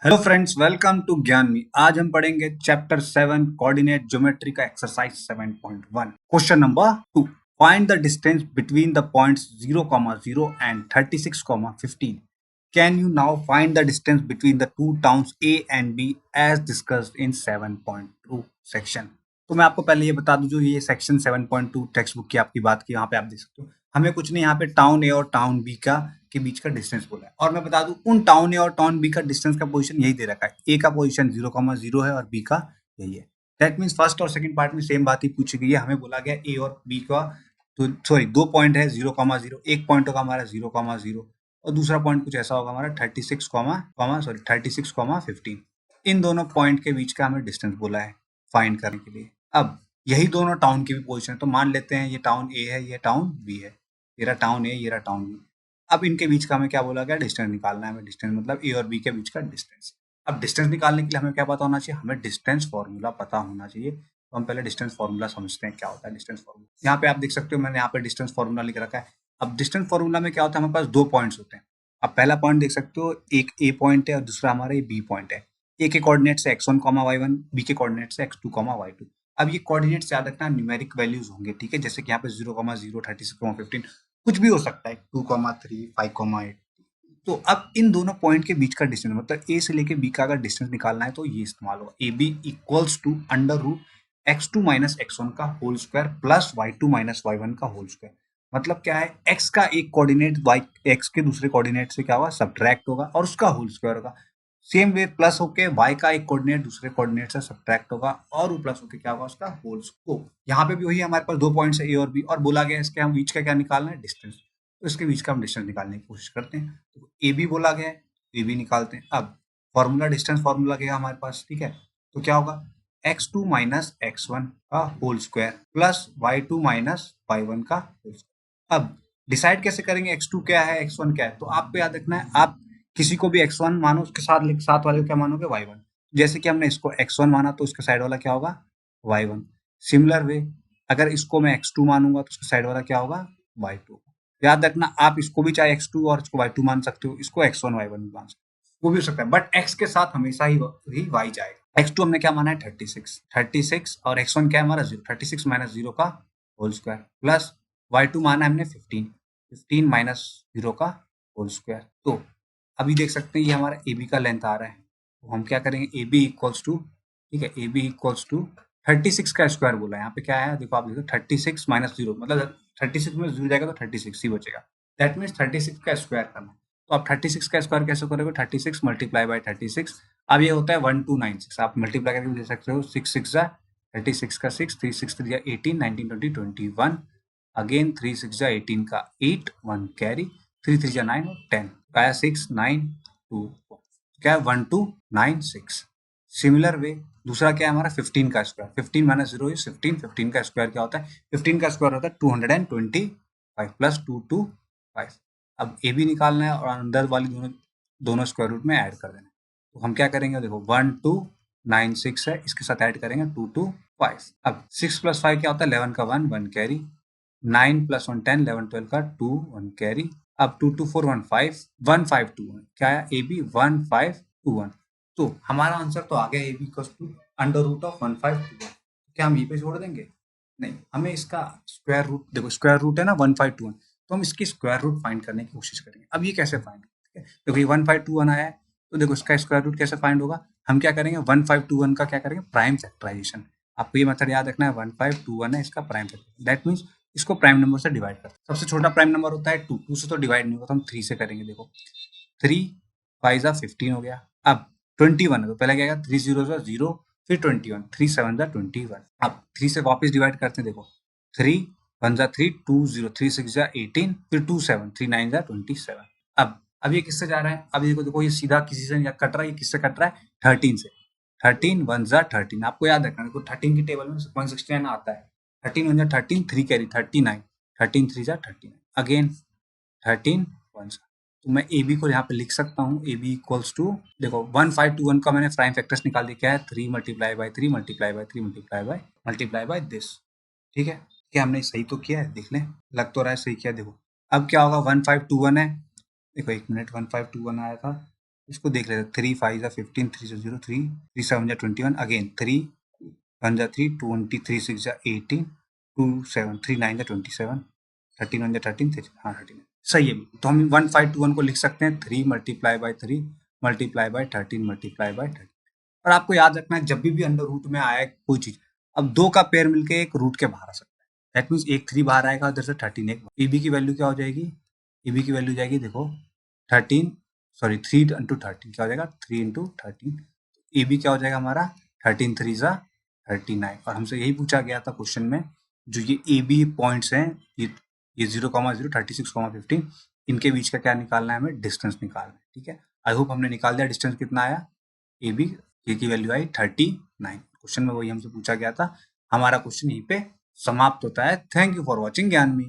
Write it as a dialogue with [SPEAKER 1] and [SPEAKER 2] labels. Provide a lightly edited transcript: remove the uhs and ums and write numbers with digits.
[SPEAKER 1] Hello friends, welcome to Gyanvi. आज हम पढ़ेंगे चैप्टर 7 कोऑर्डिनेट ज्योमेट्री का exercise 7.1। Question number 2, find the distance between the points 0,0 and 36,15। Can you now find the distance between the two towns A and B as discussed in 7.2 section. तो मैं आपको पहले ये बता दूं, जो ये सेक्शन 7.2 टेक्स्ट बुक की आपकी बात की, यहाँ पे आप देख सकते हो हमें कुछ नहीं, यहाँ पे टाउन ए और टाउन बी का के बीच का डिस्टेंस बोला है। और मैं बता दूं, उन टाउन ए और टाउन बी का डिस्टेंस का पोजीशन यही दे रखा है। ए का पोजीशन 0,0 है और बी का यही है। दैट मीन्स फर्स्ट और सेकंड पार्ट में सेम बात ही पूछी गई है। हमें बोला गया ए और बी का, तो सॉरी, दो पॉइंट है 0,0। एक पॉइंट होगा हमारा 0,0 और दूसरा पॉइंट कुछ ऐसा होगा हमारा 36,15। इन दोनों पॉइंट के बीच का हमें डिस्टेंस बोला है फाइंड करने के लिए। अब यही दोनों टाउन की भी पोजीशन है, तो मान लेते हैं ये टाउन ए है, ये टाउन बी है। ये रहा टाउन ए, ये रहा टाउन बी। अब इनके बीच का हमें क्या बोला गया, डिस्टेंस निकालना है हमें। डिस्टेंस मतलब ए और बी के बीच का डिस्टेंस। अब डिस्टेंस निकालने के लिए हमें क्या पता होना चाहिए, हमें डिस्टेंस फॉर्मूला पता होना चाहिए। तो हम पहले डिस्टेंस फॉर्मूला समझते हैं क्या होता है डिस्टेंस फॉर्मूला। यहाँ पे आप देख सकते हो, मैंने यहाँ पे डिस्टेंस फॉर्मूला लिख रखा है। अब डिस्टेंस फॉर्मूला में क्या होता है, हमारे पास दो पॉइंट्स होते हैं। अब पहला पॉइंट देख सकते हो, एक ए पॉइंट है और दूसरा हमारा ये बी पॉइंट है। ए के कोऑर्डिनेट से x1, y1, बी के कोऑर्डिनेट से x2, y2। अब ये कोऑर्डिनेट्स याद रखना, न्यूमेरिक वैल्यूज होंगे, ठीक है। जैसे कि यहाँ पे 0,0, 36,15 कुछ भी हो सकता है, 2,3, 5,8। तो अब इन दोनों पॉइंट के बीच का डिस्टेंस मतलब ए से लेके बी का अगर डिस्टेंस निकालना है तो ये इस्तेमाल होगा। A B equals to under root x2 minus x1 का whole square plus y2 minus y1 का होल स्क्वायर। मतलब क्या है, x का एक कोऑर्डिनेट y x के दूसरे कोऑर्डिनेट से क्या होगा, सब्ट्रैक्ट होगा और उसका होल स्क्वायर होगा। सेम वे प्लस होके y का एक कोऑर्डिनेट दूसरे कोऑर्डिनेट से सब्ट्रैक्ट होगा और वो प्लस होके क्या होगा, उसका होल स्क्वायर। यहाँ पे भी वही, हमारे पास दो पॉइंट्स है ए और बी, और बोला गया इसके हम बीच का क्या निकालना है, डिस्टेंस। तो इसके बीच का हम डिस्टेंस निकालने की कोशिश करते हैं। तो ए बी बोला गया है, ए बी निकालते हैं। अब फॉर्मूला, डिस्टेंस फॉर्मूला क्या है हमारे पास, ठीक है। तो क्या होगा, x2 माइनस x1 का whole square plus y2 minus y1 का होल स्क्वायर। अब डिसाइड कैसे करेंगे x2 क्या है, x1 क्या है। तो आपको याद रखना है, आप किसी को भी x1 मानो, उसके साथ वाले को क्या मानोगे, y1। जैसे कि हमने इसको x1 माना तो उसके साइड वाला क्या होगा, y1। सिमिलर वे, अगर इसको मैं x2 मानूंगा तो उसके साइड वाला क्या होगा, y2। याद रखना, आप इसको भी चाहे x2 और इसको y2 मान सकते हो, इसको x1 y1 भी मान सकते हो, वो भी हो सकता है, बट x के साथ हमेशा ही y जाएगा। x2 हमने क्या माना है, 36 और x1 क्या है हमारा, 0। 36 माइनस 0 का होल स्क्वायर प्लस y2 माना है हमने 15 माइनस 0 का होल स्क्वायर। तो अभी देख सकते हैं ये हमारा ए बी का लेंथ आ रहा है। तो हम क्या करेंगे, ए बी इक्वल्स टू, ठीक है, ए बी इक्वल्स टू 36 का स्क्वायर बोला है। यहाँ पे क्या है, देखो आप देखो 36 माइनस 0 मतलब 36 में 0 जाएगा तो 36 ही बचेगा। दैट मीन्स 36 का स्क्वायर करना है। तो आप 36 का स्क्वायर कैसे करोगे, 36 मल्टीप्लाई बाई 36। अब ये होता है 1296। आप मल्टीप्लाई करके दे सकते हो, 6 6 जा 36 का 6, 3 6 3 जा 18, 19 20 21। अगेन 3 6 जा 18 का 8, 1 कैरी, 3 3 जा 9 और 10 आया 6 9 2 क्या है 1296। सिमिलर वे दूसरा क्या है हमारा, 15 का स्क्वायर। 15 minus 0 is 15। 15 का स्क्वायर क्या होता है, 15 का स्क्वायर होता है 225 प्लस 225। अब ए बी निकालना है और अंदर वाली दोनों दोनों स्क्वायर रूट में ऐड कर देना है। तो हम क्या करेंगे, देखो 1296 है, इसके साथ ऐड करेंगे 225। अब 6 प्लस 5 क्या होता है, 11 का 1 1 कैरी, 9 प्लस 1 10, 11 12 का 2 1 कैरी। अब 2 2 4 1 5 1 5 2 1 क्या है, ए बी 1 5 2 1। तो हमारा आंसर तो आ गया, A B equals to under root of 1521। क्या हम यहीं पे छोड़ देंगे, नहीं, हमें इसका स्क्वायर रूट, देखो स्क्वायर रूट है ना 1521, तो हम इसकी स्क्वायर रूट फाइंड करने की कोशिश करेंगे। अब ये कैसे फाइंड, ठीक है, देखो ये 1521 आया है, तो देखो इसका स्क्वायर रूट कैसे फाइंड होगा। हम क्या करेंगे, 1521 का क्या करेंगे, प्राइम फैक्टराइजेशन। आपको ये मेथड याद रखना है, 1521 है इसका प्राइम फैक्टर। दैट मीन्स इसको प्राइम नंबर से डिवाइड करते हैं। सबसे छोटा प्राइम नंबर होता है 2, 2 से तो डिवाइड नहीं होगा, तो हम 3 से करेंगे। देखो 3 5 15 हो गया। अब 21 है तो पहले क्या आएगा, 3 0 0, फिर 21, 3 7 21। अब 3 से वापस डिवाइड करते हैं, देखो 3 1 3 2 0, 3 6 18, फिर 2 7, 3 9 27। अब ये किससे जा रहा है, अब देखो देखो ये सीधा किसी से कट रहा है, ये किससे कट रहा है, 13 से। 13 1 13, आपको याद रखना है, 13 की टेबल में 169 आता है। 13 1 13, 3 कैरी 39, 13 3 39, अगेन 13 1। तो मैं ए बी को यहाँ पे लिख सकता हूँ, ए बी इक्वल्स टू, देखो 1521 का मैंने प्राइम फैक्टर्स निकाल दिया, क्या है 3 multiply by 3 multiply by 3 multiply by this. ठीक है, क्या हमने सही तो किया है, देख लें, लग तो रहा है सही किया। देखो अब क्या होगा, 1521 है, देखो 1 मिनट, 1521 आया था, इसको देख लेते हैं। 3 5 15, 3 0 3, 3 7 21, अगेन 3 1 3, 20 3 6 18, 2 7 3 9 27, 13 1 13, हाँ 13 सही है। तो हम 1521 को लिख सकते हैं 3 multiply by 3 multiply by 13 multiply by 13। और आपको याद रखना है जब भी अंडर रूट में आए कोई चीज, अब 2 का पेयर मिलके एक रूट के बाहर आ सकता है। दैट मीन्स एक 3 बाहर आएगा, उधर से 13 एक। ईबी की वैल्यू क्या हो जाएगी? ईबी की वैल्यू जाएगी देखो 13 सॉरी 3 इंटू 13 क्या हो जाएगा? 3 इंटू 13। ईबी क्या हो जाएगा हमारा? 13 3 जा 39। और हमसे यही पूछा गया था क्वेश्चन में, जो ये ए बी पॉइंट्स हैं, ये 0,0 36,15, इनके बीच का क्या निकालना है? हमें डिस्टेंस निकालना है। ठीक है, आई होप हमने निकाल दिया। डिस्टेंस कितना आया? ए बी की वैल्यू आई 39। क्वेश्चन में वही हमसे पूछा गया था। हमारा क्वेश्चन यहीं पे समाप्त होता है। थैंक यू फॉर वॉचिंग ज्ञान मी।